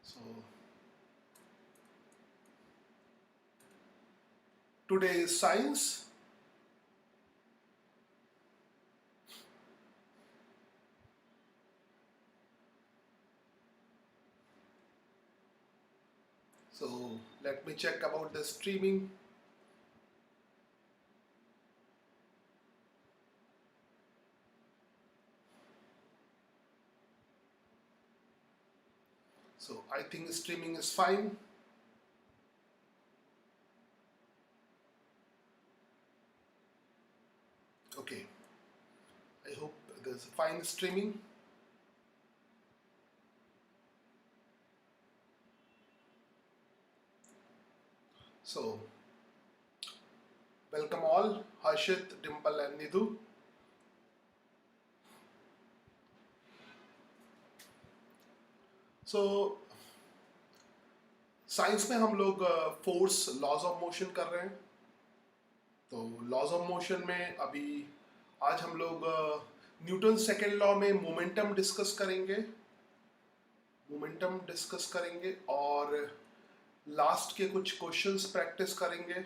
So today is science. So let me check about the streaming. So I think streaming is fine. Okay, I hope there's fine streaming. So welcome all, Harshit, Dimple and Nidhu. So science में हम लोग force laws of motion कर रहे हैं. तो laws of motion में अभी आज हम लोग न्यूटन सेकेंड लॉ में मोमेंटम डिस्कस करेंगे और लास्ट के कुछ क्वेश्चंस प्रैक्टिस करेंगे,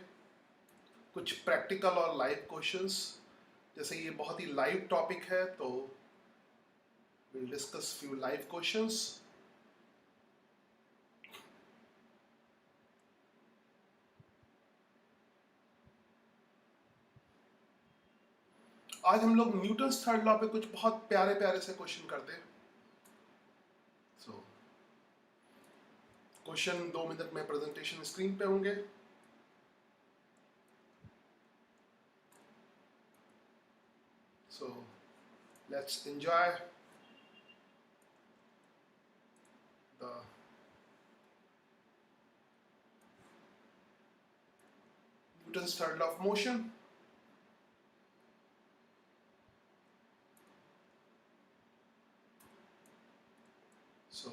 कुछ प्रैक्टिकल और लाइव क्वेश्चंस. जैसे ये बहुत ही लाइव टॉपिक है तो will discuss few live questions. आज हम लोग न्यूटन्स थर्ड लॉ पे कुछ बहुत प्यारे प्यारे से क्वेश्चन करते हैं. सो क्वेश्चन 2 मिनट में प्रेजेंटेशन स्क्रीन पे होंगे. So let's enjoy the Newton's third law of motion. So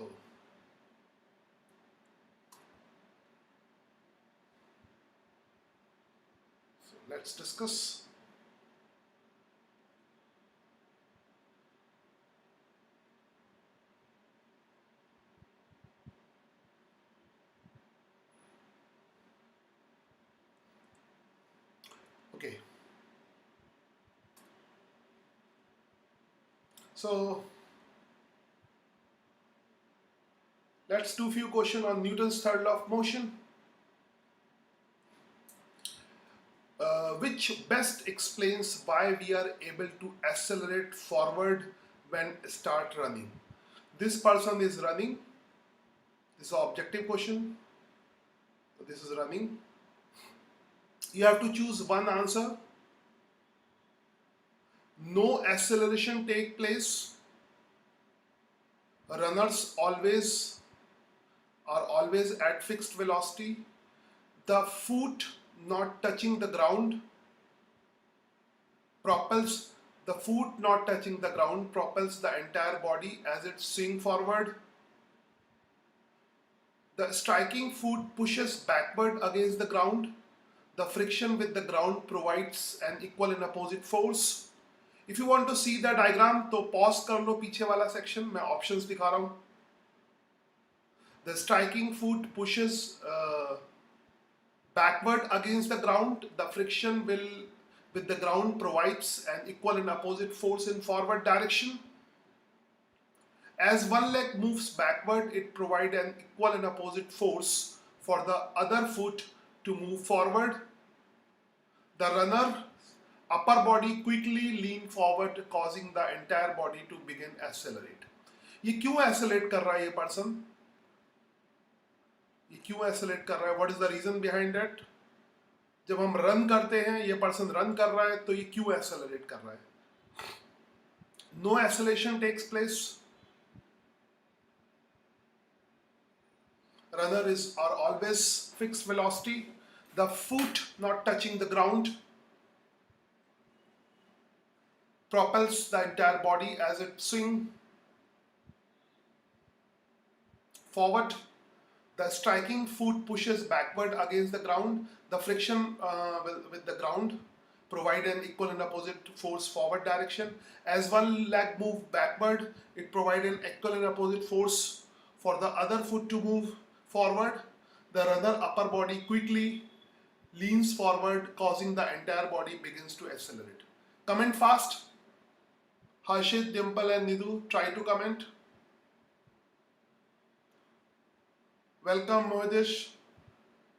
let's discuss. Okay. So let's do few questions on Newton's third law of motion. Which best explains why we are able to accelerate forward when start running? This person is running. This is an objective question. So this is running. You have to choose one answer. No acceleration take place. Runners are always at fixed velocity. The foot not touching the ground propels the entire body as it swing forward. The striking foot pushes backward against the ground. The friction with the ground provides an equal and opposite force. If you want to see the diagram तो pause कर लो पीछे वाला section, मैं options दिखा रहा हूँ. The striking foot pushes backward against the ground. The friction with the ground provides an equal and opposite force in forward direction. As one leg moves backward, it provides an equal and opposite force for the other foot to move forward. The runner upper body quickly lean forward, causing the entire body to begin accelerate. ये क्यों accelerate कर रहा है ये person? ये क्यों accelerate कर रहा है? What is the reason behind that? जब हम run करते हैं, ये person run कर रहा है, तो ये क्यों accelerate कर रहा है? No acceleration takes place. Runners are always fixed velocity. The foot not touching the ground propels the entire body as it swings forward. The striking foot pushes backward against the ground. The friction with the ground provide an equal and opposite force forward direction. As one leg moves backward, it provides an equal and opposite force for the other foot to move forward, the runner upper body quickly leans forward, causing the entire body begins to accelerate. Comment fast. Harshit, Dimple and Nidhu, try to comment. Welcome Mohdish.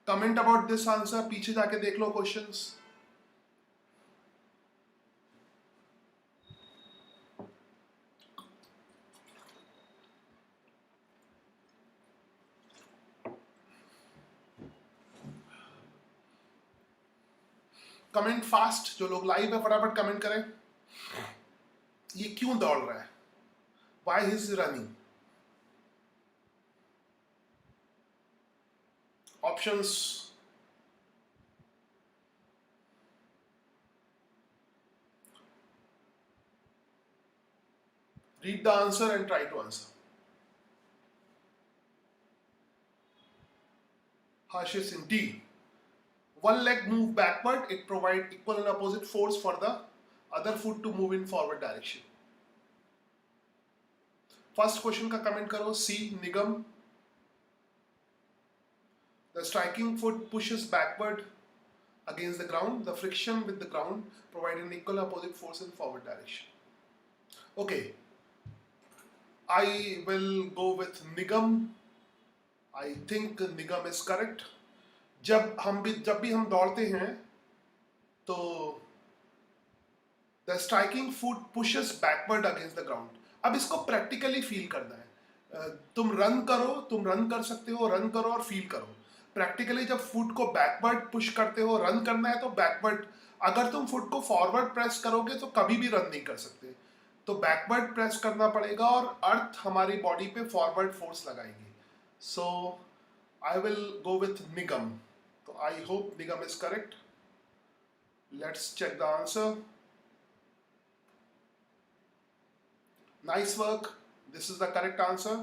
Comment about this answer. पीछे जाके देख लो questions. Comment fast, जो लोग live है फटाफट comment करें. ये क्यों दौड़ रहा है? Why is he running? Options. Read the answer and try to answer. Harshit Singh, D. One leg move backward, it provides equal and opposite force for the other foot to move in forward direction. First question का comment करो. C. Nigam. The striking foot pushes backward against the ground. The friction with the ground provides an equal opposite force in forward direction. Okay. I will go with Nigam. I think Nigam is correct. जब भी हम दौड़ते हैं तो the striking foot pushes backward against the ground. अब इसको practically feel करना है. तुम रन कर सकते हो, रन करो और फील करो. प्रैक्टिकली जब फुट को बैकवर्ड पुश करते हो, रन करना है तो बैकवर्ड. अगर तुम फुट को फॉरवर्ड प्रेस करोगे तो कभी भी रन नहीं कर सकते. तो बैकवर्ड प्रेस करना पड़ेगा और अर्थ हमारी बॉडी पे फॉरवर्ड फोर्स लगाएगी. So I will go with Nigam. So I hope Nigam is correct. Let's check the answer. Nice work. This is the correct answer.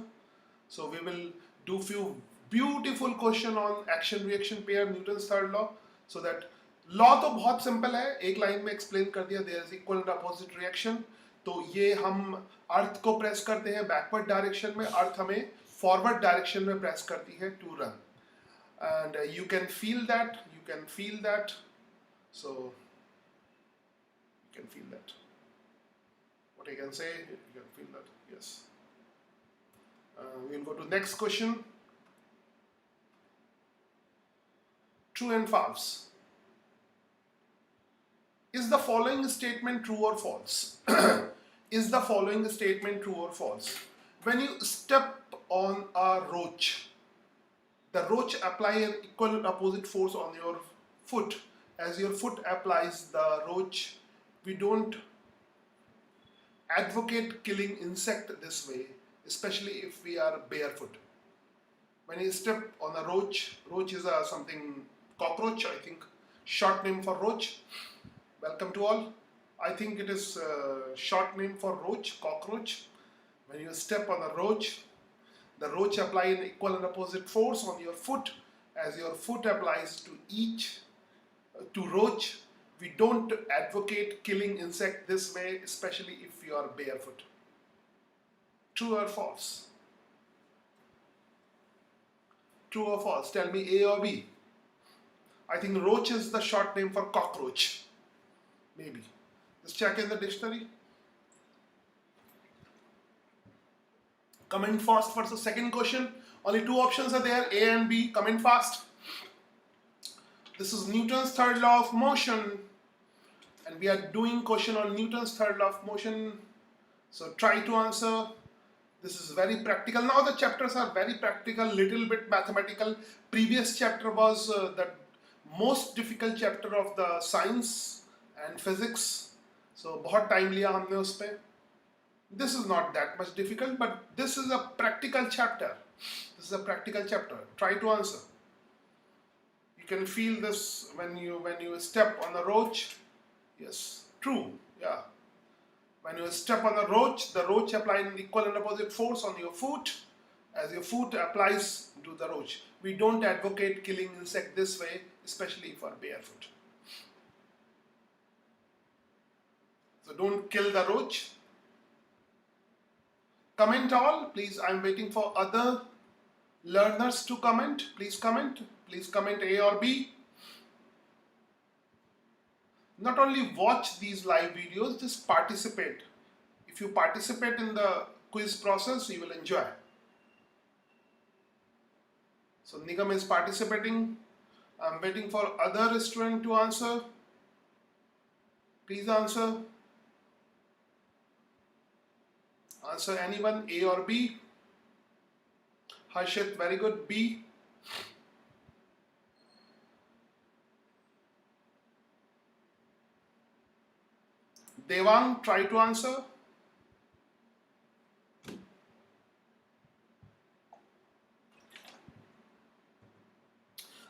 So we will do few beautiful question on action reaction pair, Newton's third law. So that law तो बहुत simple है, एक line में explain कर दिया. There is equal and opposite reaction. तो ये हम अर्थ को प्रेस करते हैं backward direction में, अर्थ हमें forward direction में प्रेस करती है to run. And you can feel that, so you can feel that. What I can say, you can feel that, yes. We'll go to next question. True and false. Is the following statement true or false? Is the following statement true or false? When you step on a roach, the roach apply an equal and opposite force on your foot. As your foot applies the roach, we don't advocate killing insect this way, especially if we are barefoot. When you step on a roach is a something cockroach, I think, short name for roach. Welcome to all. I think it is short name for roach, cockroach. When you step on a roach, the roach apply an equal and opposite force on your foot. As your foot applies to roach, we don't advocate killing insect this way, especially if you are barefoot. True or false? True or false? Tell me A or B. I think roach is the short name for cockroach. Maybe. Just check in the dictionary. Comment fast for the second question. Only two options are there, A and B. Comment fast. This is Newton's third law of motion, and we are doing question on Newton's third law of motion. So try to answer. This is very practical. Now the chapters are very practical, little bit mathematical. Previous chapter was the most difficult chapter of the science and physics. So बहुत time लिया हमने उस पे. This is not that much difficult, but this is a practical chapter. This is a practical chapter. Try to answer. You can feel this when you step on the roach. Yes, true. Yeah. When you step on the roach applies an equal and opposite force on your foot. As your foot applies to the roach, we don't advocate killing insect this way, especially for barefoot. So don't kill the roach. Comment all, please. I'm waiting for other learners to comment. Please comment. Please comment A or B. Not only watch these live videos, just participate. If you participate in the quiz process, you will enjoy. So Nigam is participating. I'm waiting for other student to answer. Please answer. Answer anyone, A or B. Harshit, very good, B. Devang, try to answer.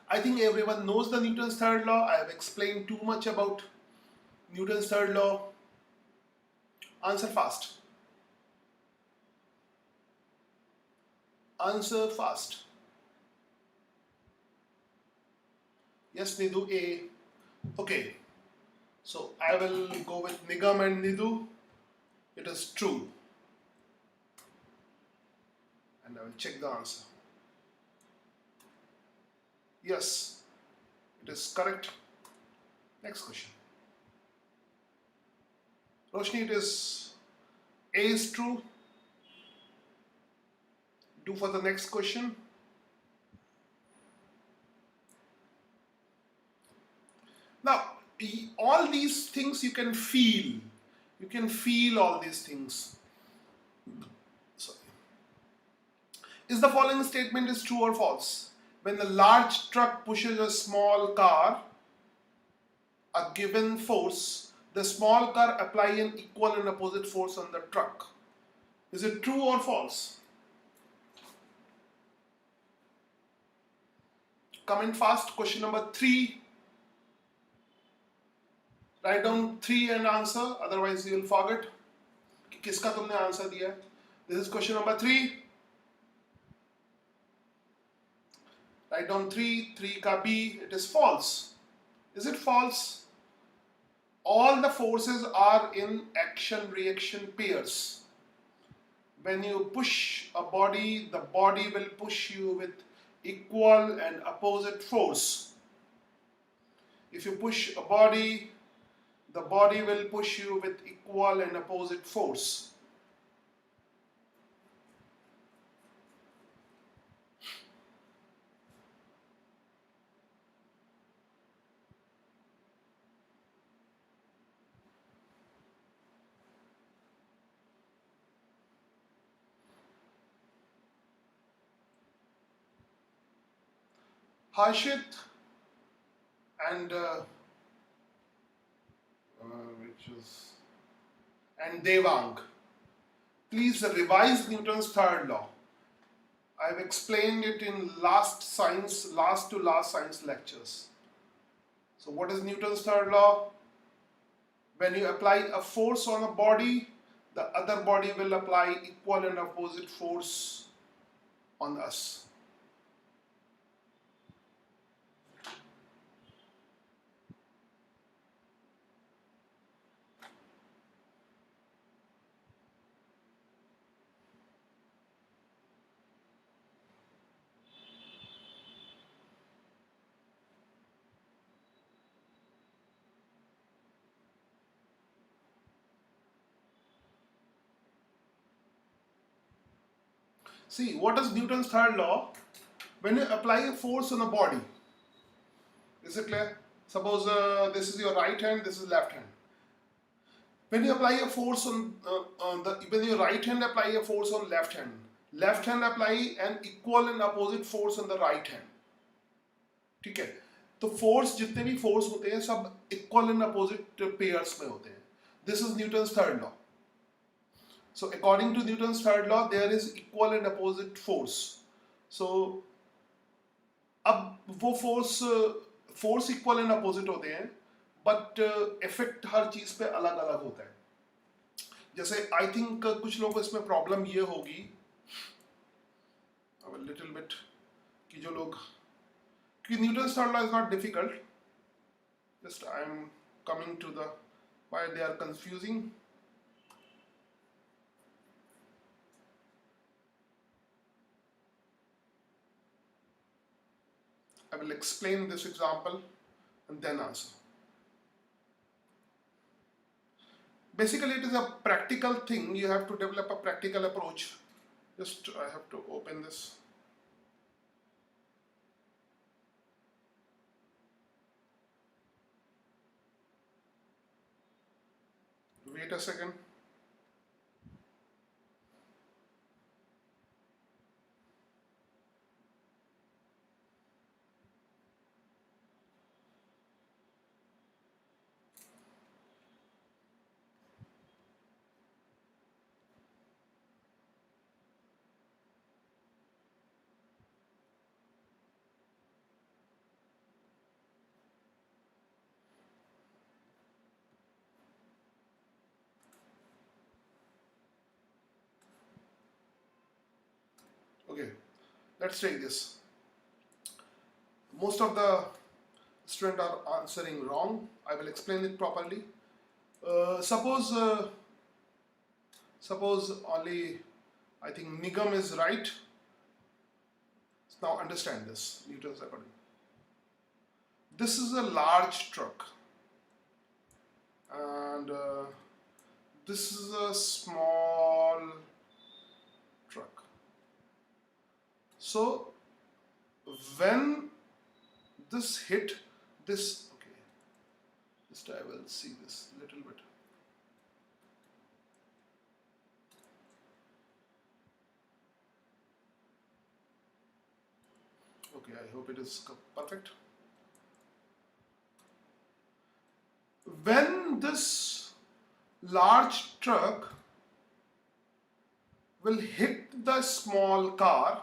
I think everyone knows the Newton's third law. I have explained too much about Newton's third law. Answer fast. Answer fast. Yes, Nidhu, A. Okay. So I will go with Nigam and Nidhu. It is true. And I will check the answer. Yes, it is correct. Next question. Roshni, it is A is true. Do for the next question. Now, all these things you can feel. You can feel all these things. Sorry. Is the following statement is true or false? When the large truck pushes a small car, a given force, the small car apply an equal and opposite force on the truck. Is it true or false? Comment fast. Question number 3. Write down 3 and answer, otherwise you will forget कि किसका तुमने answer दिया है. This is question number 3. Write down 3. 3 का B. It is false. Is it false? All the forces are in action-reaction pairs. When you push a body, the body will push you with equal and opposite force. If you push a body, the body will push you with equal and opposite force. Harshit and Devang, please revise Newton's third law. I have explained it in last to last science lectures. So what is Newton's third law? When you apply a force on a body, the other body will apply equal and opposite force on us. See, what is Newton's third law? When you apply a force on a body, is it clear? Suppose this is your right hand, this is left hand. When you apply a force when your right hand apply a force on left hand apply an equal and opposite force on the right hand. ठीक है? तो force जितने भी force होते हैं सब equal and opposite pairs में होते हैं. This is Newton's third law. So according to Newton's third law, there is equal and opposite force. So अब वो force equal and opposite होते हैं, but effect हर चीज पे अलग अलग होता है. जैसे I think कुछ लोगों को इसमें problem ये होगी, a little bit, कि जो लोग, कि Newton's third law is not difficult. Just I am coming to the why they are confusing. I will explain this example and then answer. Basically, it is a practical thing. You have to develop a practical approach. Just I have to open this. Wait a second. Okay, let's take this. Most of the students are answering wrong. I will explain it properly. Suppose only I think Nigam is right. Now understand this, Newton's according. This is a large truck and this is a small truck. So when this hit this, okay, just I will see this little bit. Okay, I hope it is perfect. When this large truck will hit the small car,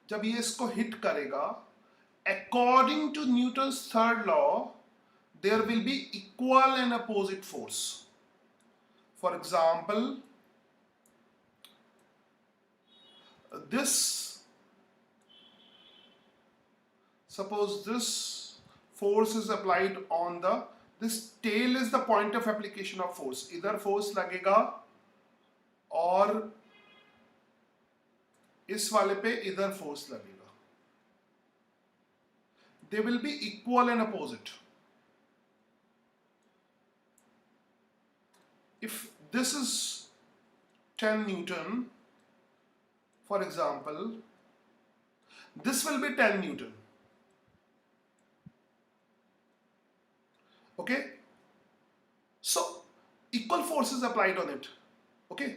जब ये इसको hit करेगा, according to Newton's third law, there will be equal and opposite force. For example, suppose this force is applied on this tail is the point of application of force. इधर force लगेगा और इस वाले पे इधर force लगेगा. They will be equal and opposite. If this is 10 Newton, for example, this will be 10 Newton. Okay, so equal force is applied on it. Okay,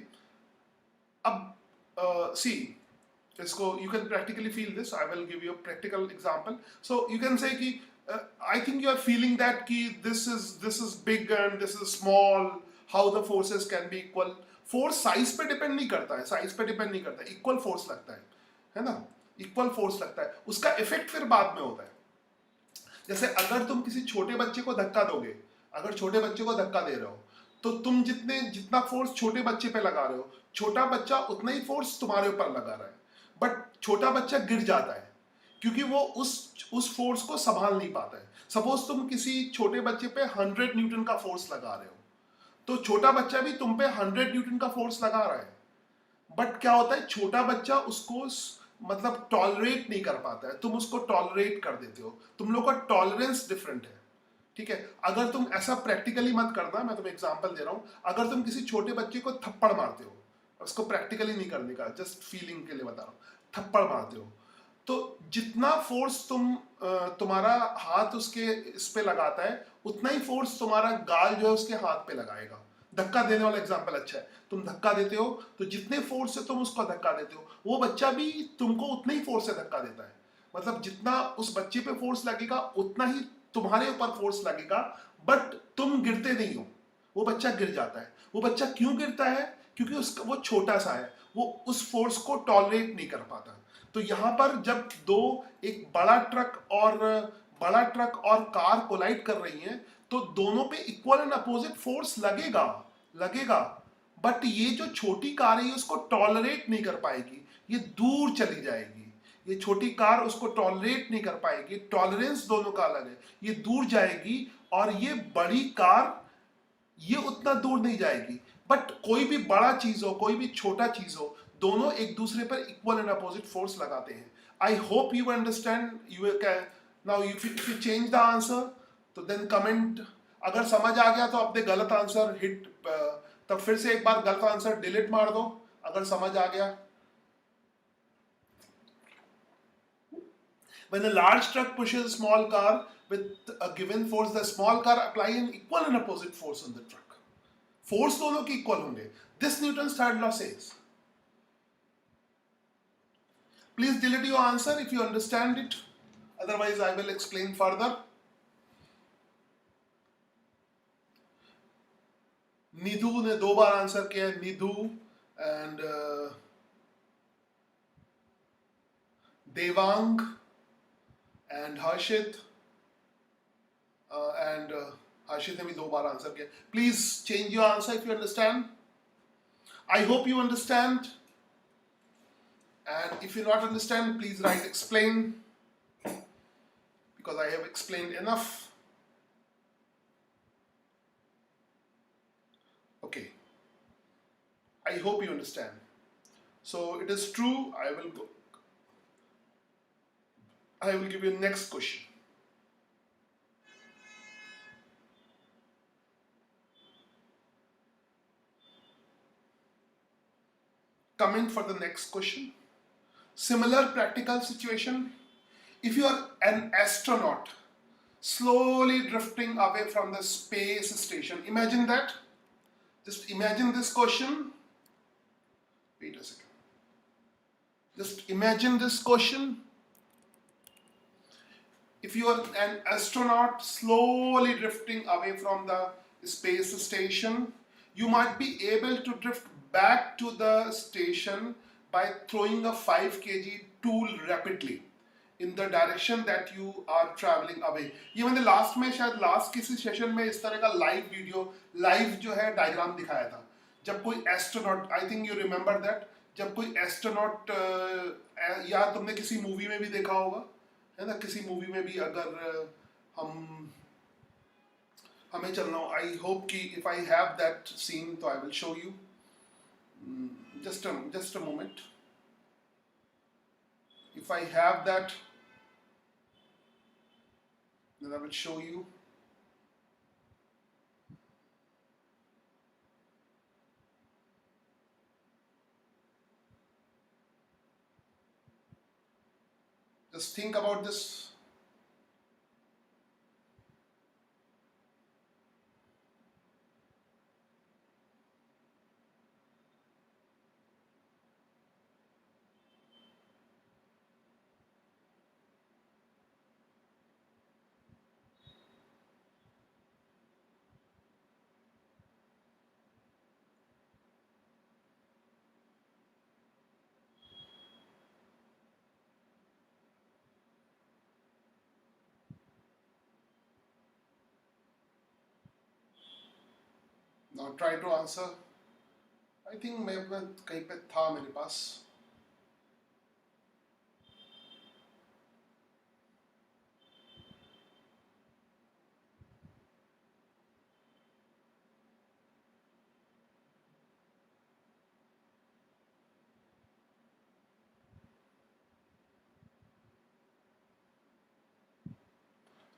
see, you can practically feel this. I will give you a practical example. So you can say ki, I think you are feeling that ki this is big and this is small. How the forces can be equal? Force size पे depend नहीं करता है, size पे depend नहीं करता है. Equal force लगता है ना? Equal force लगता है. उसका effect फिर बाद में होता है. जैसे अगर तुम किसी छोटे बच्चे को धक्का दोगे, अगर छोटे बच्चे को धक्का दे रहे हो, तो तुम जितना फोर्स छोटे बच्चे पे लगा रहे हो, छोटा बच्चा उतना ही फोर्स तुम्हारे ऊपर लगा रहा है, बट छोटा बच्चा गिर जाता है क्योंकि वो उस फोर्स को संभाल नहीं पाता है. सपोज तुम किसी छोटे बच्चे पे 100 न्यूटन का फोर्स लगा रहे हो, तो छोटा बच्चा भी तुम पे 100 न्यूटन का फोर्स लगा रहा है, बट क्या होता है, छोटा बच्चा उसको मतलब टॉलरेट नहीं कर पाता है, तुम उसको टॉलरेट कर देते हो. तुम लोग का टॉलरेंस डिफरेंट है. ठीक है, अगर तुम ऐसा प्रैक्टिकली मत करना, मैं तुम्हें एग्जांपल दे रहा हूं. अगर तुम किसी छोटे बच्चे को थप्पड़ मारते हो, उसको प्रैक्टिकली नहीं करने का, जस्ट फीलिंग के लिए बता रहा हूं, थप्पड़ मारते हो, तो जितना फोर्स तुम्हारा हाथ उसके इस पे लगाता है, उतना ही फोर्स तुम्हारा गाल जो है उसके हाथ पे लगाएगा. धक्का देने वाला एग्जांपल अच्छा है. तुम धक्का देते हो तो जितने फोर्स से तुम उसको धक्का देते हो, वो बच्चा भी तुमको उतने ही फोर्स से धक्का देता है. मतलब जितना उस बच्चे पे फोर्स लगेगा उतना ही तुम्हारे ऊपर फोर्स लगेगा, बट तुम गिरते नहीं हो, वो बच्चा गिर जाता है. वो बच्चा क्यों गिरता है? क्योंकि उसका वो छोटा सा है, वो उस फोर्स को टॉलरेट नहीं कर पाता. तो यहाँ पर जब एक बड़ा ट्रक और कार कोलाइड कर रही हैं, तो दोनों पे इक्वल एंड अपोजिट फोर्स लगेगा, बट ये जो छोटी कार है उसको टॉलरेट नहीं कर पाएगी, ये दूर चली जाएगी. ये छोटी कार उसको टॉलरेट नहीं कर पाएगी, टॉलरेंस दोनों का अलग है, ये दूर जाएगी, और ये बड़ी कार ये उतना दूर नहीं जाएगी. बट कोई भी बड़ा चीज हो, कोई भी छोटा चीज हो, दोनों एक दूसरे पर इक्वल एंड अपोजिट फोर्स लगाते हैं. I hope you understand. You can now if you change the answer, तो then comment. अगर समझ आ गया तो अपने गलत आंसर हिट तब फिर से एक बार गलत आंसर डिलीट मार दो अगर समझ आ गया. When a large truck pushes a small car with a given force, the small car apply an equal and opposite force on the truck. Force दोनों की equal होंगे. This Newton's third law says. Please delete your answer if you understand it. Otherwise, I will explain further. Nidhu ने 2 बार answer किया. Nidhu and Devang and Harshit and Harshit ने भी 2 बार answer किया. Please change your answer if you understand. I hope you understand. And if you not understand, please write explain, because I have explained enough. Okay. I hope you understand. So it is true. I will give you next question. Comment for the next question. Similar practical situation. If you are an astronaut slowly drifting away from the space station, imagine that. Just imagine this question. Wait a second. Just imagine this question. If you are an astronaut slowly drifting away from the space station, you might be able to drift back to the station by throwing a 5 kg tool rapidly in the direction that you are traveling away. ये मैंने last में शायद last किसी session में इस तरह का live video live जो है डायग्राम दिखाया था. जब कोई astronaut, I think you remember that, जब कोई एस्ट्रोनॉट या तुमने किसी मूवी में भी देखा होगा है ना, किसी मूवी में भी अगर हमें चलना हो. आई होप कि if I have that scene तो I will show you. just a moment. If I have that, then I will show you. Just think about this. Now try to answer. I think मैं कहीं पे था मेरे पास.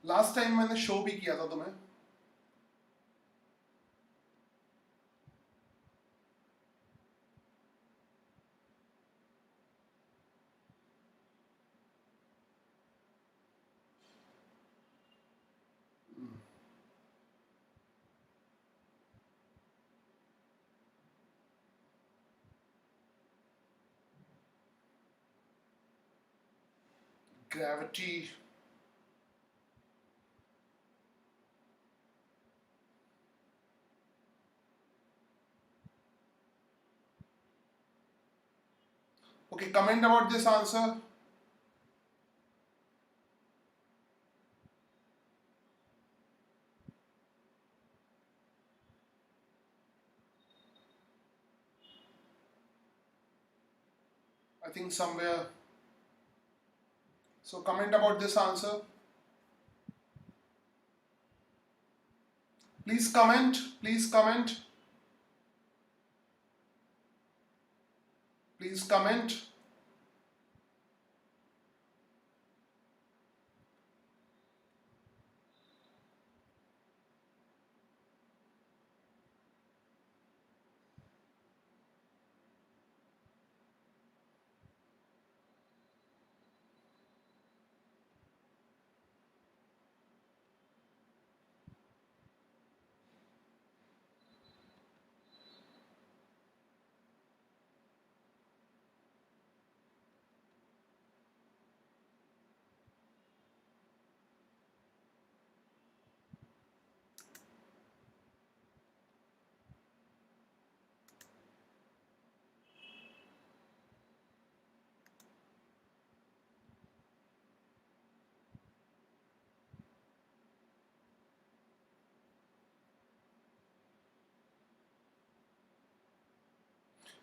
Last time मैंने show भी किया था तुम्हें. Gravity. Okay, comment about this answer. I think somewhere. So comment about this answer. Please comment. Please comment. Please comment.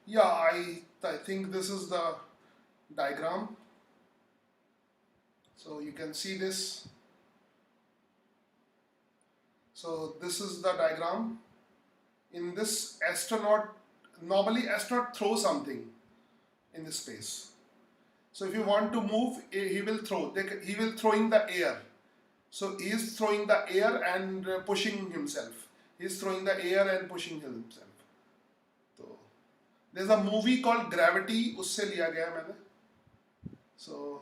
Yeah, I think this is the diagram. So you can see this. So this is the diagram. In this, astronaut, normally astronaut throw something in the space. So if you want to move, he will throw. He will throw in the air. So he is throwing the air and pushing himself. He is throwing the air and pushing himself. So there's a movie called Gravity. उससे लिया गया मैंने. So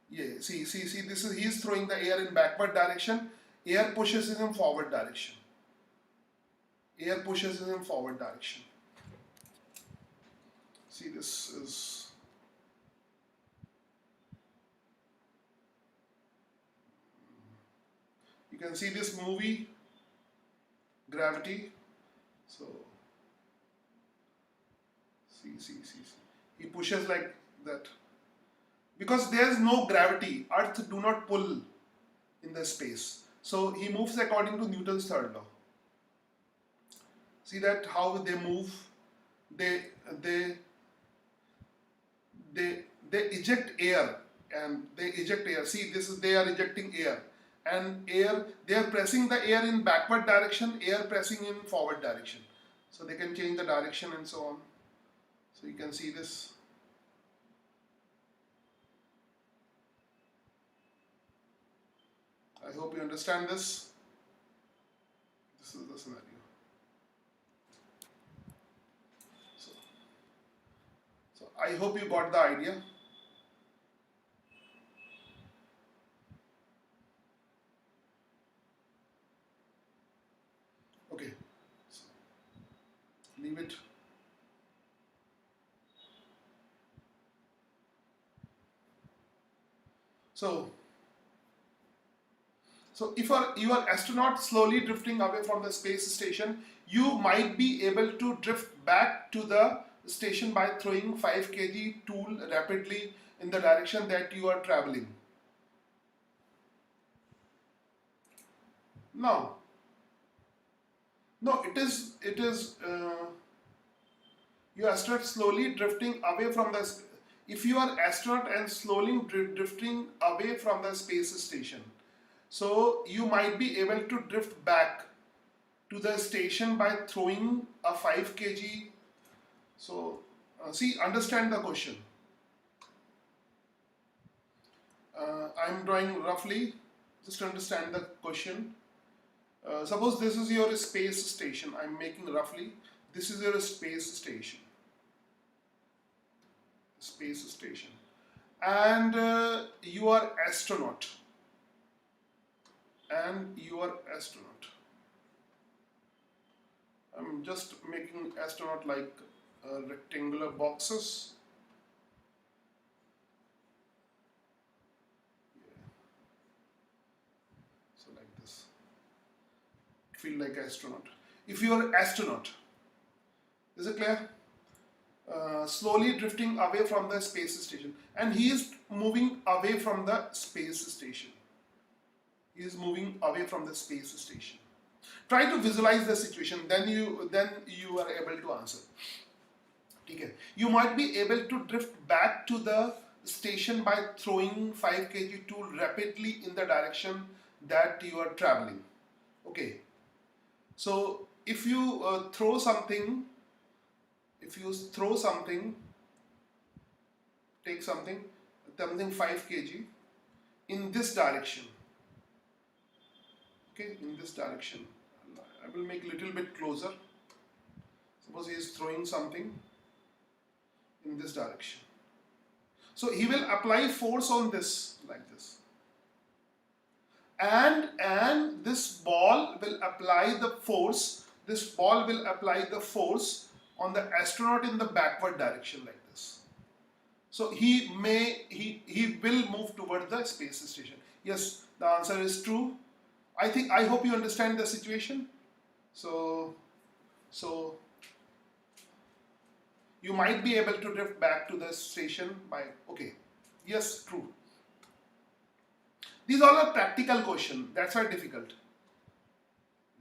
yeah, see, this is, he is throwing the air in backward direction. Air pushes him in forward direction. Air pushes in forward direction. See, this is, you can see this movie, Gravity. So, see. He pushes like that. Because there is no gravity, Earth do not pull in the space. So he moves according to Newton's third law. See that how they move, they eject air, and they eject air. See, this is, they are ejecting air, and air, they are pressing the air in backward direction, air pressing in forward direction. So they can change the direction and so on. So you can see this. I hope you understand this. This is the scenario. So I hope you got the idea. Okay, so leave it. So if you are astronaut slowly drifting away from the space station, you might be able to drift back to the station by throwing 5 kg tool rapidly in the direction that you are traveling. No, it is you astronaut slowly drifting away from the. If you are astronaut and slowly drifting away from the space station, so you might be able to drift back to the station by throwing a 5 kg. So see, understand the question. I'm drawing roughly, just understand the question. Suppose this is your space station. I'm making roughly. This is your space station. And you are astronaut. I'm just making astronaut like rectangular boxes. So like this. Feel like astronaut. If you are astronaut, is it clear? Slowly drifting away from the space station, and he is moving away from the space station. Try to visualize the situation, then you are able to answer. Okay. You might be able to drift back to the station by throwing 5 kg tool rapidly in the direction that you are traveling. Okay. So if you throw something, take something 5 kg in this direction. Okay, in this direction. I will make a little bit closer. Suppose he is throwing something in this direction. So he will apply force on this, like this. And this ball will apply the force. This ball will apply the force on the astronaut in the backward direction, like this. So he will move toward the space station. Yes, the answer is true. I hope you understand the situation. So you might be able to drift back to the station by, okay, yes, true. These all are practical questions. That's why difficult.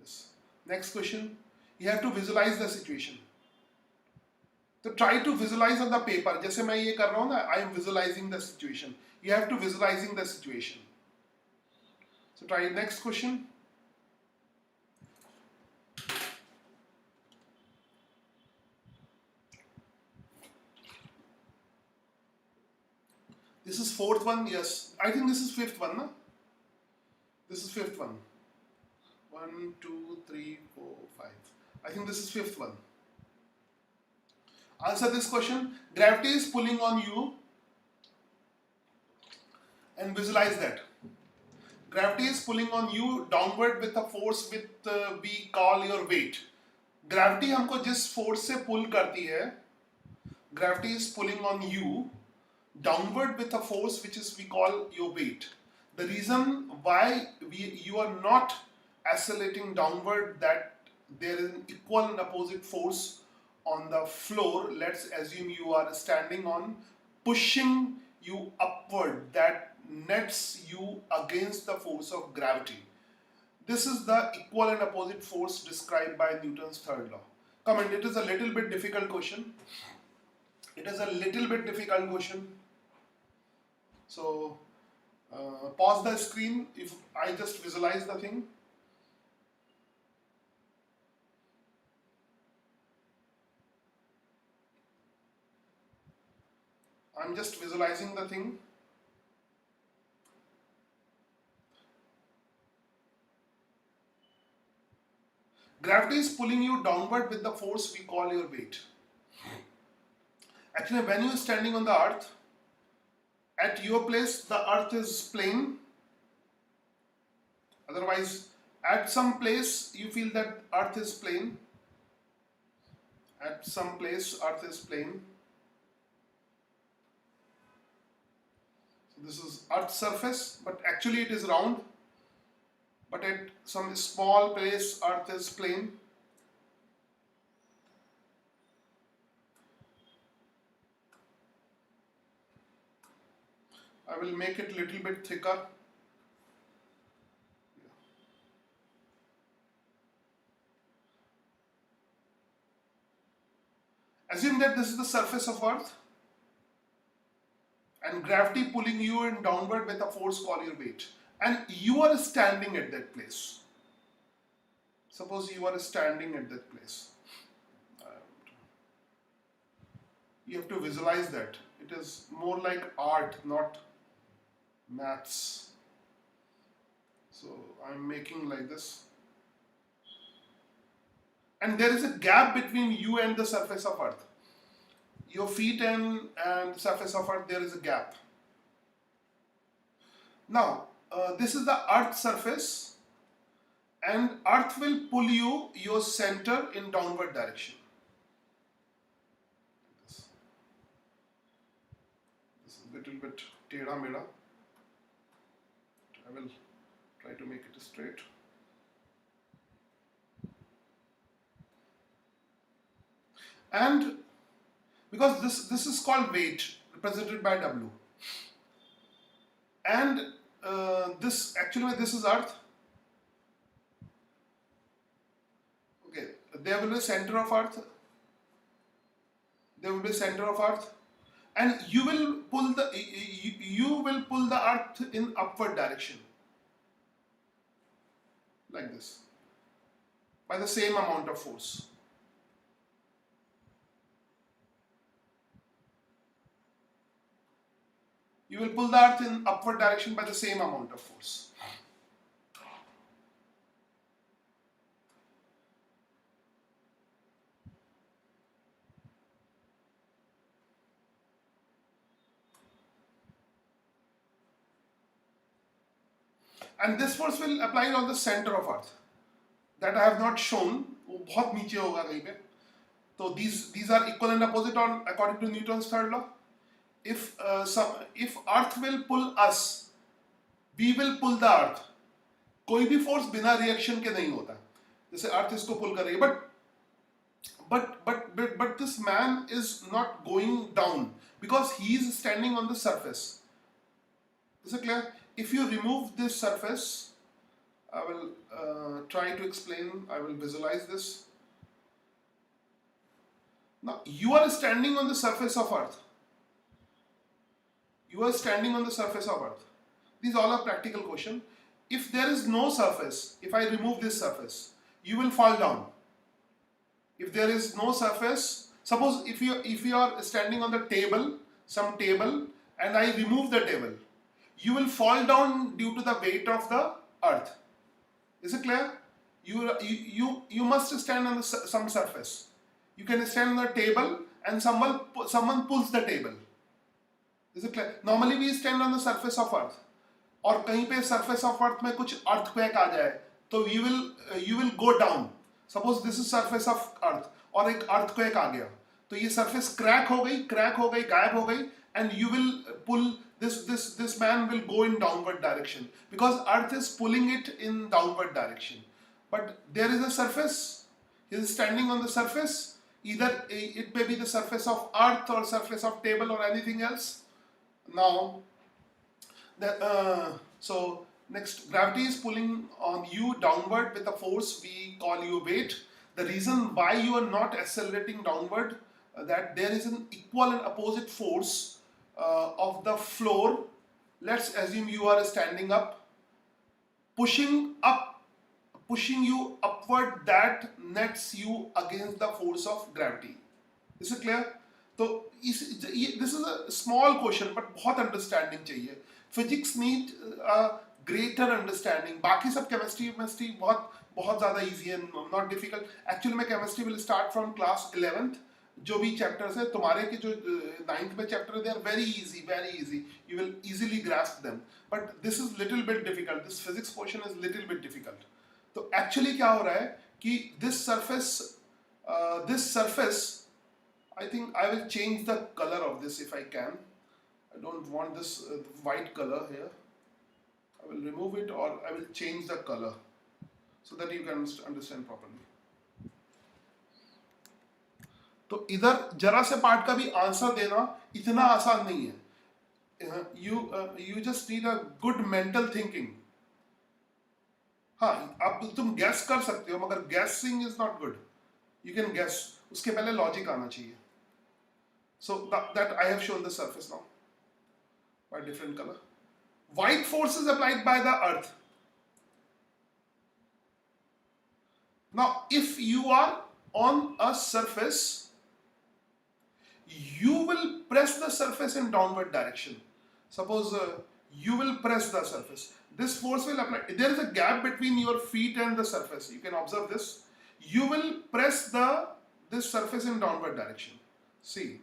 Yes. Next question. You have to visualize the situation. तो try to visualize on the paper. जैसे मैं ये कर रहा हूँ ना, I am visualizing the situation. You have to visualizing the situation. So try next question. This is fourth one, yes. I think this is fifth one, no? This is fifth one. 1, 2, 3, 4, 5. I think this is fifth one. Answer this question. Gravity is pulling on you, and visualize that. Gravity is pulling on you downward with a force with we call your weight. Gravity हमको जिस force से pull करती है, gravity is pulling on you downward with a force which is we call your weight. The reason why you are not accelerating downward, that there is an equal and opposite force on the floor. Let's assume you are standing on, pushing you upward, that nets you against the force of gravity. This is the equal and opposite force described by Newton's third law. Comment, it is a little bit difficult question. It is a little bit difficult question. So pause the screen if I just visualize the thing. I'm just visualizing the thing. Gravity is pulling you downward with the force we call your weight. Actually, when you are standing on the earth, at your place the earth is plane. Otherwise, at some place you feel that earth is plane. At some place earth is plane. So this is earth's surface, but actually it is round. But at some small place earth is plane. I will make it little bit thicker. Assume that this is the surface of earth and gravity pulling you in downward with a force called your weight, and you are standing at that place. Suppose you are standing at that place. You have to visualize that. It is more like art, not maths. So I'm making like this. And there is a gap between you and the surface of earth. Your feet and the surface of earth, there is a gap. Now, this is the earth surface, and earth will pull you, your center, in downward direction. This is a little bit teda meda. I will try to make it straight. And because this is called weight, represented by W, and this is earth. Okay, there will be center of earth. There will be center of earth, and you will pull the earth in upward direction, like this, by the same amount of force. You will pull the earth in upward direction by the same amount of force. And this force will apply on the center of earth. That I have not shown. वो बहुत नीचे होगा कहीं पे. So these are equal and opposite on according to Newton's third law. If earth will pull us, we will pull the earth. कोई भी force बिना reaction के नहीं होता. जैसे earth इसको pull कर रही है, but this man is not going down because he is standing on the surface. Is it clear? If you remove this surface, I will try to explain. I will visualize this. Now you are standing on the surface of earth. You are standing on the surface of earth. These all are practical question. If there is no surface, if I remove this surface, you will fall down. If there is no surface, suppose if you are standing on the table, some table, and I remove the table, you will fall down due to the weight of the earth. Is it clear? You must stand on some surface. You can stand on the table and someone pulls the table. Is it clear? Normally we stand on the surface of earth. और कहीं पे surface of earth में कुछ earthquake आ जाए तो you will go down. Suppose this is surface of earth और एक earthquake आ गया तो ये surface crack हो गई गायब हो गई and you will pull this man will go in downward direction because earth is pulling it in downward direction. But there is a surface. He is standing on the surface. Either it may be the surface of earth or surface of table or anything else. Now, so next, gravity is pulling on you downward with a force we call you weight. The reason why you are not accelerating downward, that there is an equal and opposite force of the floor. Let's assume you are standing up, pushing you upward, that nets you against the force of gravity. Is it clear? तो this is a small question but बहुत understanding चाहिए. Physics need a greater understanding. बाकी सब chemistry बहुत ज़्यादा easy and not difficult. Actually मैं chemistry will start from class 11th. जो भी chapters है तुम्हारे के जो 9th में chapter they are very easy. You will easily grasp them. But this is little bit difficult. This physics portion is little bit difficult. तो actually क्या हो रहा है कि this surface I think I will change the color of this if I can. I don't want this white color here. I will remove it or I will change the color so that you can understand properly. तो इधर जरा से part का भी answer देना इतना आसान नहीं है. You just need a good mental thinking. हाँ, अब तुम guess कर सकते हो मगर guessing is not good. You can guess. उसके पहले logic आना चाहिए. So that I have shown the surface now by different color. White force is applied by the earth. Now if you are on a surface, you will press the surface in downward direction. Suppose you will press the surface. This force will apply. There is a gap between your feet and the surface. You can observe this. You will press this surface in downward direction. See.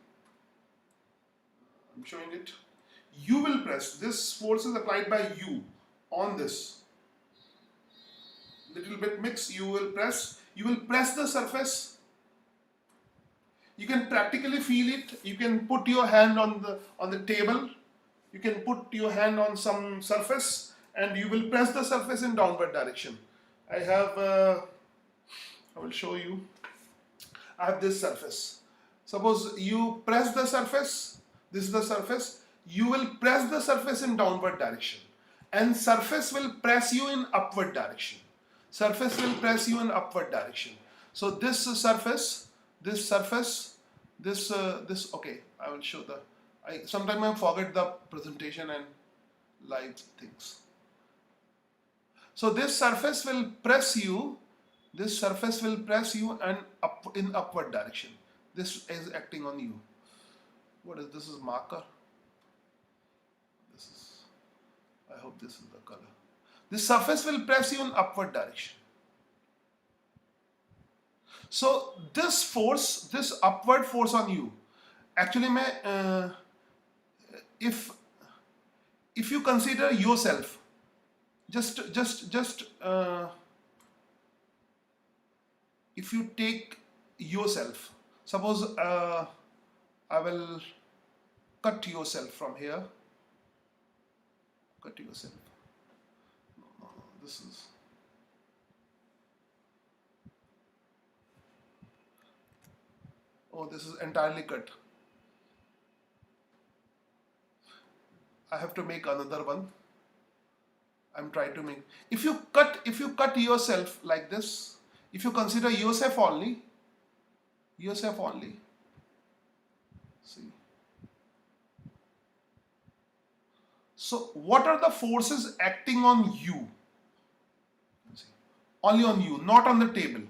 I'm showing it. You will press. This force is applied by you on this. Little bit mix. You will press. You will press the surface. You can practically feel it. You can put your hand on the table. You can put your hand on some surface, and you will press the surface in downward direction. I will show you. I have this surface. Suppose you press the surface. This is the surface. You will press the surface in downward direction, and surface will press you in upward direction. Surface will press you in upward direction. So this surface, this surface, this. Okay, I will show the. Sometimes I forget the presentation and live things. So this surface will press you. This surface will press you and in upward direction. This is acting on you. What is this? Is marker. This is. I hope this is the color. This surface will press you in upward direction. So this force, this upward force on you, actually, if you consider yourself, if you take yourself, suppose I will cut yourself from here. Cut yourself. No, this is. Oh, this is entirely cut. I have to make another one. I'm trying to make. If you cut yourself like this, if you consider yourself only, So what are the forces acting on you? Only on you, not on the table.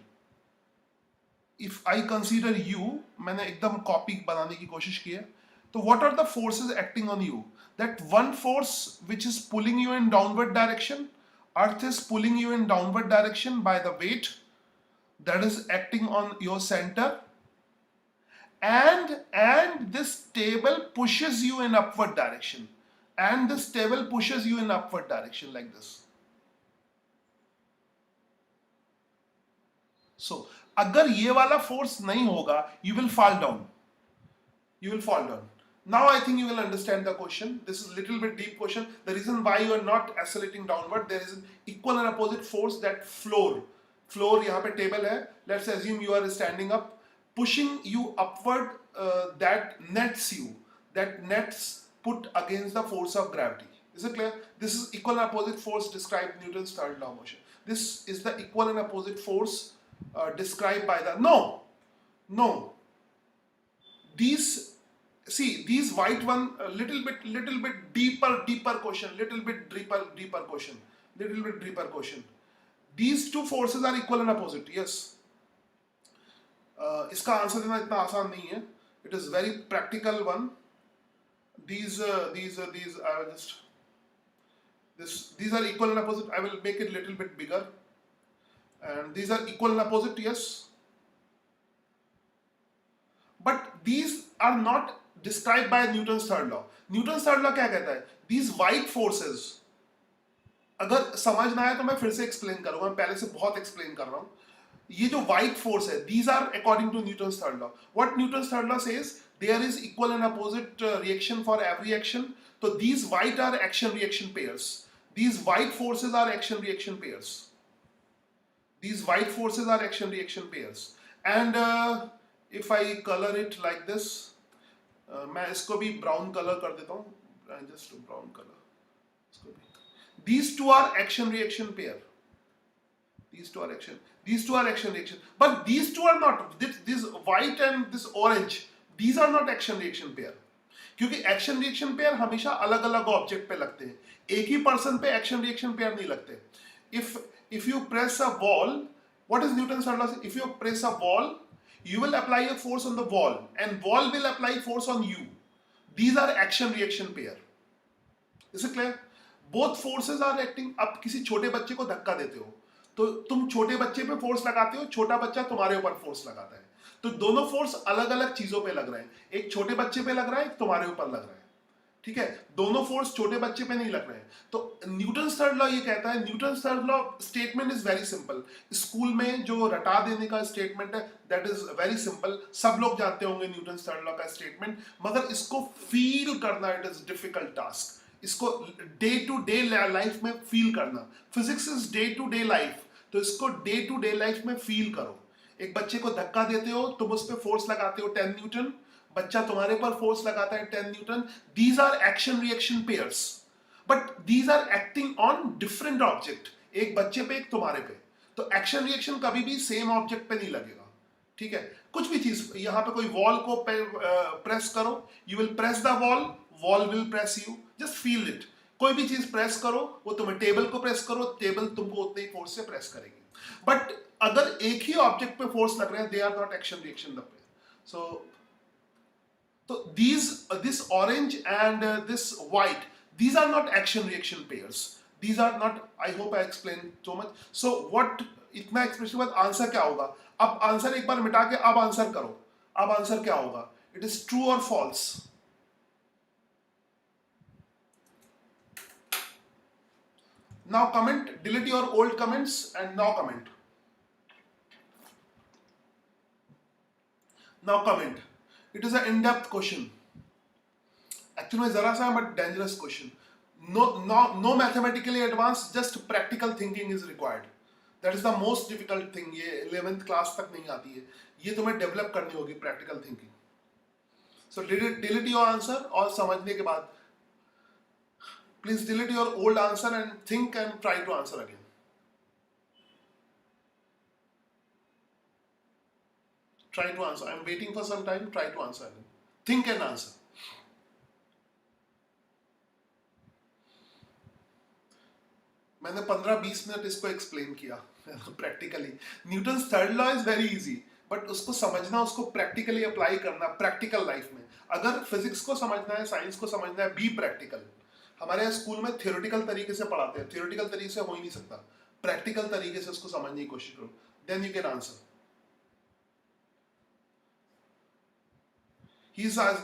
If I consider you, मैंने एकदम copy बनाने की कोशिश की है. तो what are the forces acting on you? That one force which is pulling you in downward direction, earth is pulling you in downward direction by the weight that is acting on your center, and this table pushes you in upward direction, and this table pushes you in upward direction like this. So अगर ये वाला force नहीं होगा, you will fall down. You will fall down. Now I think you will understand the question. This is a little bit deep question. The reason why you are not accelerating downward, there is an equal and opposite force that floor यहाँ पे table है. Let's assume you are standing up, pushing you upward. That nets put against the force of gravity. Is it clear? This is equal and opposite force described Newton's third law of motion. This is the equal and opposite force described by the no. These white one little bit deeper question, little bit deeper question. These two forces are equal and opposite. Yes. इसका answer देना इतना आसान नहीं है. It is very practical one. These are equal and opposite. I will make it a little bit bigger. And these are equal and opposite. Yes. But these are not described by Newton's third law. Newton's third law क्या कहता है? These white forces, अगर समझ ना आए तो मैं फिर से एक्सप्लेन करूंगा. मैं पहले से बहुत एक्सप्लेन कर रहा हूं. ये जो white force है, these are according to Newton's third law. What Newton's third law says, there is equal and opposite reaction for every action. So these white are action-reaction pairs. These white forces are action-reaction pairs. These white forces are action-reaction pairs. And if I color it like this, मैं इसको भी brown color कर देता हूँ. Just a brown color. These two are action-reaction pair. These two are action-reaction. But these two are not. This white and this orange, these are not action-reaction pair. क्योंकि action-reaction pair हमेशा अलग-अलग object पे लगते हैं. एक ही person पे action-reaction pair नहीं लगते. If you press a wall, what is Newton's third law? If you press a wall, you will apply a force on the wall, and wall will apply force on you. These are action-reaction pair. Is it clear? Both forces are acting. अब किसी छोटे बच्चे को धक्का देते हो, तो तुम छोटे बच्चे पे फोर्स लगाते हो, छोटा बच्चा तुम्हारे ऊपर फोर्स लगाता है. तो दोनों फोर्स अलग-अलग चीजों पे लग रहे हैं. एक छोटे बच्चे पे लग रहा है, एक तुम्हारे ऊपर लग रहा है. ठीक है, दोनों फोर्स छोटे बच्चे पे नहीं लग रहे हैं. तो न्यूटन्स थर्ड लॉ ये कहता है, Newton's third law statement is very simple. School में जो रटा देने का स्टेटमेंट है, दैट इज वेरी सिंपल. सब लोग जानते होंगे न्यूटन्स थर्ड लॉ का स्टेटमेंट, मगर इसको फील करना इट इज डिफिकल्ट टास्क. इसको डे टू डे लाइफ में फील करना. Physics is day to day life, तो इसको डे टू डे लाइफ में फील करो. एक बच्चे को धक्का देते हो, तुम उस पर फोर्स लगाते हो 10 न्यूटन, बच्चा तुम्हारे पर फोर्स लगाता है 10 newton. These are action reaction pairs, but these are acting on different object. एक बच्चे पे, एक तुम्हारे पे. तो एक्शन रिएक्शन कभी भी सेम ऑब्जेक्ट पे नहीं लगेगा. ठीक है, कुछ भी चीज, यहां पे कोई वॉल को प्रेस करो, you will press the wall, wall will press you. Just feel it. कोई भी चीज प्रेस करो, वो तुम्हें टेबल को प्रेस करो, टेबल तुमको उतने ही फोर्स से प्रेस करेगी. बट अगर एक ही ऑब्जेक्ट पे फोर्स लग रहे हैं, they are not action reaction the pair. So this orange and this white, these are not action reaction pairs. These are not. I hope I explained so much. So what, इतना expression के बाद answer क्या होगा? अब answer एक बार मिटा के अब आंसर करो. अब आंसर क्या होगा? It is true or false. Now comment, delete your old comments and now comment. Now comment. It is an in-depth question. Actually, जरा सा but dangerous question. No mathematically advanced, just practical thinking is required. That is the most difficult thing. ये 11th class तक नहीं आती है. ये तुम्हें develop करनी होगी practical thinking. So delete your answer और समझने के बाद, please delete your old answer and think and try to answer again. Try to answer. I'm waiting for some time. Try to answer again. Think and answer. मैंने 15-20 minute इसको explain किया practically. Newton's third law is very easy, but उसको समझना, उसको practically apply करना practical life में. अगर physics को समझना है, साइंस को समझना है, बी प्रैक्टिकल. हमारे यहाँ स्कूल में थियोरेटिकल तरीके से पढ़ाते हैं, थियोरेटिकल तरीके से हो ही नहीं सकता. प्रैक्टिकल तरीके से उसको समझने की कोशिश करो, then you can answer. He says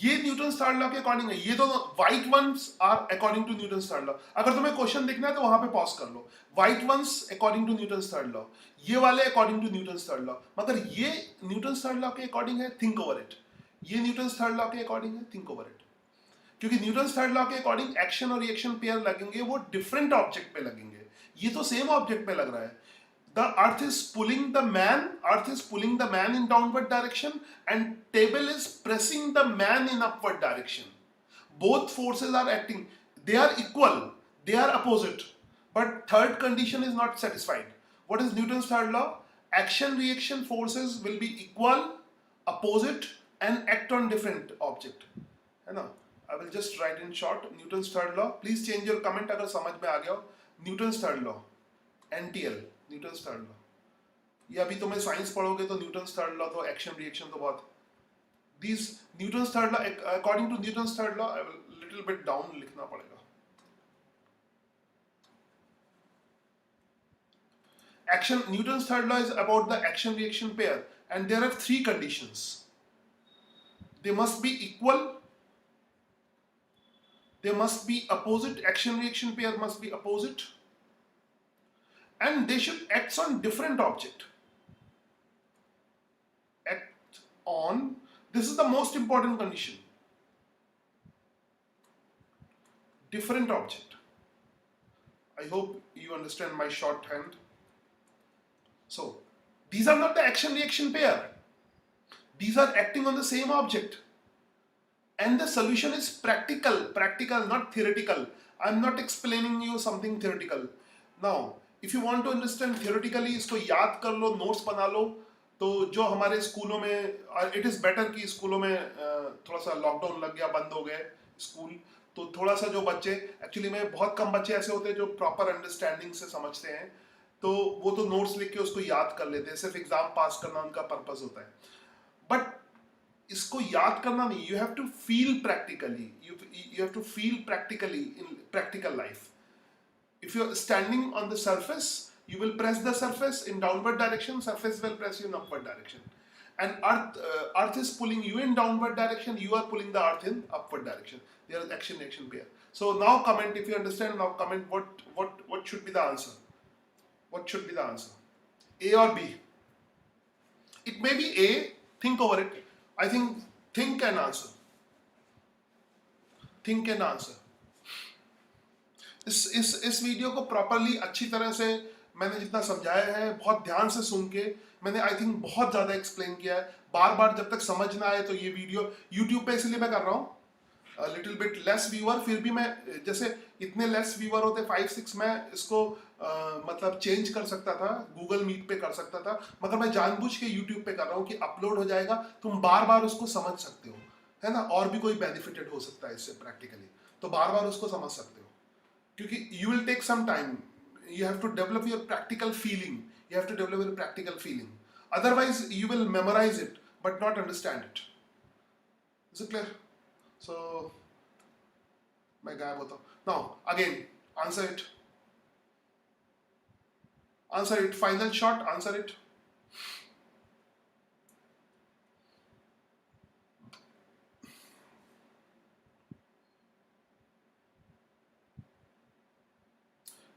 ये न्यूटन्स थर्ड लॉ के अकॉर्डिंग है. ये दोनों white ones are according to Newton's third law. अगर तुम्हें क्वेश्चन देखना है तो वहां पे पॉज कर लो. White ones according to Newton's third law, ये वाले according to Newton's third law. मगर ये न्यूटन्स थर्ड लॉ के अकॉर्डिंग है, थिंक ओवर इट. ये न्यूटन्स थर्ड लॉ के अकॉर्डिंग है, थिंक ओवर इट. क्योंकि न्यूटन्स थर्ड लॉ के अकॉर्डिंग एक्शन और रिएक्शन पेयर लगेंगे, वो डिफरेंट ऑब्जेक्ट पे लगेंगे. ये तो सेम ऑब्जेक्ट पे लग रहा है. The earth is pulling the man in downward direction, and table is pressing the man in upward direction. Both forces are acting. They are equal, they are opposite, but third condition is not satisfied. What is Newton's third law? Action reaction forces will be equal, opposite, and act on different object. है ना? I will just write in short Newton's third law. Please change your comment अगर समझ में आ गया हो. Newton's third law, NTL, Newton's third law. ये अभी तुम्हें साइंस पढ़ोगे तो न्यूटन्स थर्ड लॉ तो एक्शन रिएक्शन तो बहुत. These Newton's third law, according to Newton's third law, I will little bit down लिखना पड़ेगा. Action, Newton's third law is about the action reaction pair, and there are three conditions. They must be equal, they must be opposite, action reaction pair must be opposite, and they should act on different object. Act on, this is the most important condition, different object. I hope you understand my shorthand. So these are not the action reaction pair, these are acting on the same object, and the solution is practical, not theoretical. I'm not explaining you something theoretical. Now if you want to understand theoretically, इसको याद कर लो, notes बना लो. तो जो हमारे स्कूलों में, it is better कि स्कूलों में थोड़ा सा लॉकडाउन लग गया, बंद हो गए स्कूल, तो थोड़ा सा जो बच्चे, एक्चुअली में बहुत कम बच्चे ऐसे होते हैं जो प्रॉपर अंडरस्टैंडिंग से समझते हैं, तो वो तो नोट्स लिख के उसको याद कर लेते हैं, सिर्फ एग्जाम पास करना उनका पर्पस होता है. बट इसको याद करना नहीं, you have to feel practically, you have to feel practically in practical life. If you're standing on the surface, you will press the surface in downward direction, surface will press you in upward direction. And earth is pulling you in downward direction, you are pulling the earth in upward direction. There is action reaction pair. So now comment if you understand. Now comment what should be the answer. What should be the answer? A or B? It may be A. Think over it. I think and answer. Think and answer. इस video को properly अच्छी तरह से मैंने जितना समझाया है, बहुत ध्यान से सुन के मैंने आई थिंक बहुत ज़्यादा एक्सप्लेन किया है. बार बार जब तक समझ ना आए तो ये वीडियो यूट्यूब पे इसलिए मैं कर रहा हूँ, लिटिल बिट लेस व्यूअर, फिर भी मैं जैसे इतने लेस व्यूअर होते 5-6, मैं इसको मतलब चेंज कर सकता था, गूगल मीट पे कर सकता था, मगर मैं जानबूझ के यूट्यूब पे कर रहा हूँ कि अपलोड हो जाएगा, तुम बार बार उसको समझ सकते हो, है ना. और भी कोई बेनिफिटेड हो सकता है इससे प्रैक्टिकली, तो बार बार उसको समझ सकते हो, क्योंकि you will take some time. You have to develop your practical feeling. You have to develop your practical feeling. Otherwise, you will memorize it but not understand it. Is it clear? So, मैं गायब होता हूँ. Now, again, answer it. Answer it. Final shot. Answer it.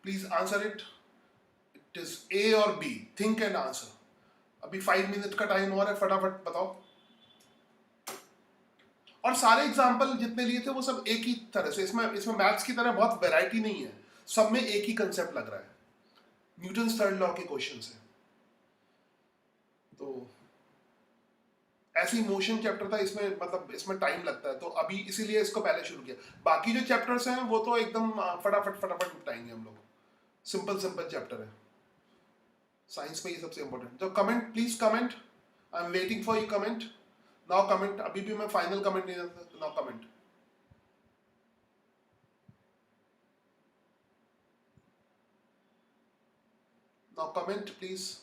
Please answer it. It is A or B. Think and answer. अभी 5 minute का time हो रहा है, फटाफट बताओ. और सारे एग्जाम्पल जितने लिए थे वो सब एक ही तरह से, इसमें मैथ्स की तरह बहुत वैरायटी नहीं है, सब में एक ही कंसेप्ट लग रहा है, न्यूटन्स थर्ड लॉ के क्वेश्चन है. तो ऐसी मोशन चैप्टर था, इसमें मतलब इसमें टाइम लगता है, तो अभी इसीलिए इसको पहले शुरू किया. बाकी जो चैप्टर्स हैं वो तो एकदम फटाफट निपटाएंगे हम लोग, सिंपल चैप्टर है. साइंस में ये सबसे इंपॉर्टेंट. तो comment, please comment, I am waiting for you comment. Now comment. अभी भी मैं फाइनल कमेंट नहीं देता. Now comment. Now comment please.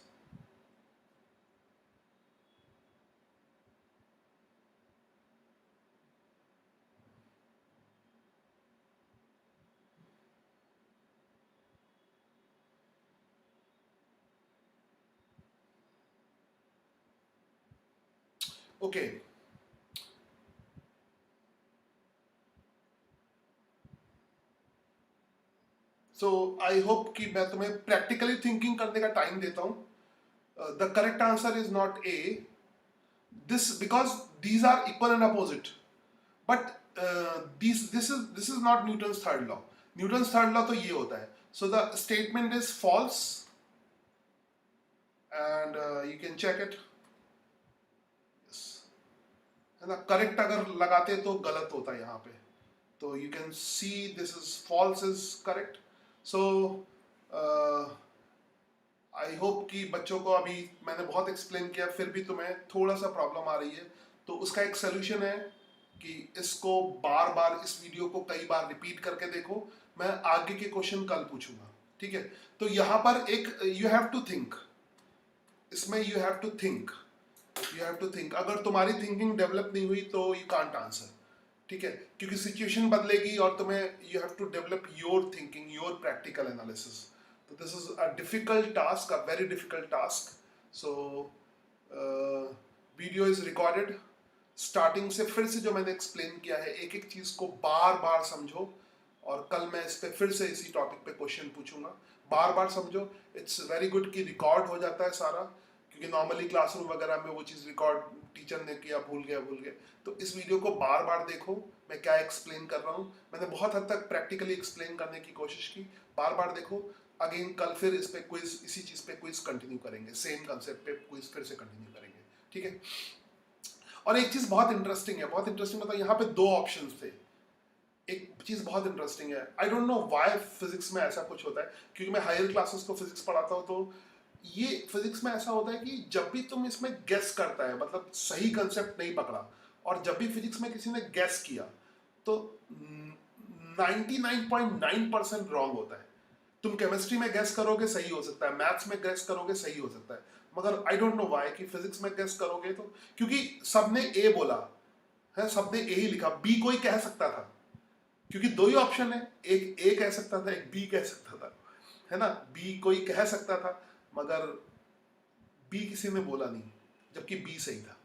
Okay. So I hope कि मैं तुम्हें practically thinking करने का time देता हूँ. The correct answer is not A. This because these are equal and opposite. But this is not Newton's third law. Newton's third law तो ये होता है. So the statement is false, and you can check it. Yes. है ना? Correct अगर लगाते तो गलत होता है यहाँ पे. तो you can see this is false is correct. So I hope कि बच्चों को अभी मैंने बहुत एक्सप्लेन किया, फिर भी तुम्हें थोड़ा सा प्रॉब्लम आ रही है, तो उसका एक सोल्यूशन है कि इसको बार बार इस वीडियो को कई बार रिपीट करके देखो. मैं आगे के क्वेश्चन कल पूछूंगा, ठीक है? तो यहाँ पर एक यू हैव टू थिंक, इसमें यू हैव टू थिंक. अगर तुम्हारी थिंकिंग डेवलप नहीं हुई तो यू कांट आंसर, ठीक है? क्योंकि सिचुएशन बदलेगी और तुम्हें you have to develop your thinking, your practical analysis. So this is a difficult task, a very difficult task. So video is recorded. Starting से फिर से जो मैंने एक्सप्लेन किया है, एक एक चीज को बार बार समझो, और कल मैं इस पे फिर से इसी टॉपिक पे क्वेश्चन पूछूंगा. बार बार समझो. इट्स वेरी गुड कि रिकॉर्ड हो जाता है सारा, क्योंकि नॉर्मली क्लासरूम वगैरह में वो चीज़ रिकॉर्ड टीचर ने किया, भूल गया. तो इस वीडियो को बार बार देखो, मैं क्या एक्सप्लेन कर रहा हूँ. मैंने बहुत हद तक प्रैक्टिकली एक्सप्लेन करने की कोशिश की. बार बार देखो. अगेन कल फिर इस पे क्विज, इसी चीज़ पे क्विज कंटिन्यू करेंगे, सेम कंसेप्ट पे क्विज फिर से कंटिन्यू करेंगे, ठीक है? और एक चीज़ बहुत इंटरेस्टिंग मतलब यहाँ पे दो ऑप्शंस थे. एक चीज़ बहुत इंटरेस्टिंग है, I don't know why physics में ऐसा कुछ होता है, क्योंकि मैं हायर क्लासेस को फिजिक्स पढ़ाता हूँ, तो ये फिजिक्स में ऐसा होता है कि जब भी तुम इसमें गेस करता है, मतलब सही कंसेप्ट नहीं पकड़ा, और जब भी फिजिक्स में किसी ने गेस किया तो 99.9% रॉन्ग होता है. तुम केमिस्ट्री में गेस करोगे सही हो सकता है, मैथ्स में गेस करोगे सही हो सकता है, मगर आई डोंट नो व्हाई कि फिजिक्स में गेस करोगे तो, क्योंकि सबने ए बोला है, सबने ए ही लिखा, बी कोई कह सकता था, क्योंकि दो ही ऑप्शन है, एक ए कह सकता था, एक बी कह सकता था, है ना? बी कोई कह सकता था, मगर बी किसी ने बोला नहीं, जबकि बी सही था,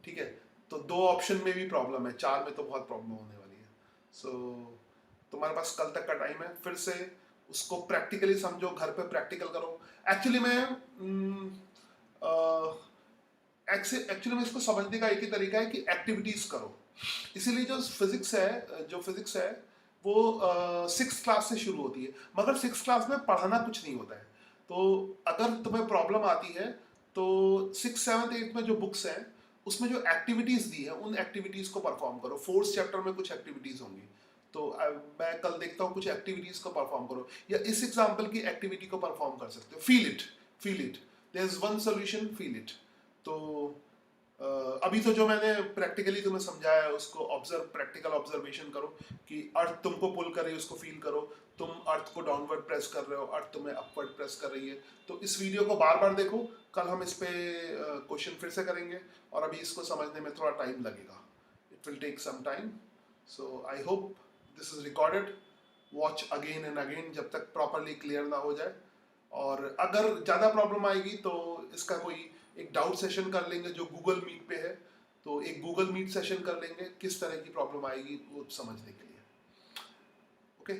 ठीक है? तो दो ऑप्शन में भी प्रॉब्लम है, चार में तो बहुत प्रॉब्लम होने वाली है. सो तुम्हारे पास कल तक का टाइम है, फिर से उसको प्रैक्टिकली समझो, घर पे प्रैक्टिकल करो. एक्चुअली में इसको समझने का एक ही तरीका है कि एक्टिविटीज करो. इसीलिए जो फिजिक्स है वो 6th क्लास से शुरू होती है, मगर 6th क्लास में पढ़ाना कुछ नहीं होता है. तो अगर तुम्हें प्रॉब्लम आती है तो 6th 7th 8th में जो बुक्स हैं उसमें जो एक्टिविटीज दी है, उन एक्टिविटीज को परफॉर्म करो. 4th चैप्टर में कुछ एक्टिविटीज होंगी, तो मैं कल देखता हूँ कुछ एक्टिविटीज को परफॉर्म करो, या इस एग्जाम्पल की एक्टिविटी को परफॉर्म कर सकते हो. Feel it, there is one solution, feel it. तो अभी तो जो मैंने प्रैक्टिकली तुम्हें समझाया है उसको प्रैक्टिकल ऑब्जर्वेशन करो, कि अर्थ तुमको पुल कर रही है, उसको फील करो. तुम अर्थ को डाउनवर्ड प्रेस कर रहे हो, अर्थ तुम्हें अपवर्ड प्रेस कर रही है. तो इस वीडियो को बार बार देखो. कल हम इस पे क्वेश्चन फिर से करेंगे, और अभी इसको समझने में थोड़ा टाइम लगेगा. It will take some time. So I hope this is recorded. Watch again and again जब तक प्रॉपरली क्लियर ना हो जाए. और अगर ज़्यादा प्रॉब्लम आएगी तो इसका कोई एक डाउट सेशन कर लेंगे जो गूगल मीट पे है, तो एक गूगल मीट सेशन कर लेंगे, किस तरह की प्रॉब्लम आएगी वो समझने के लिए.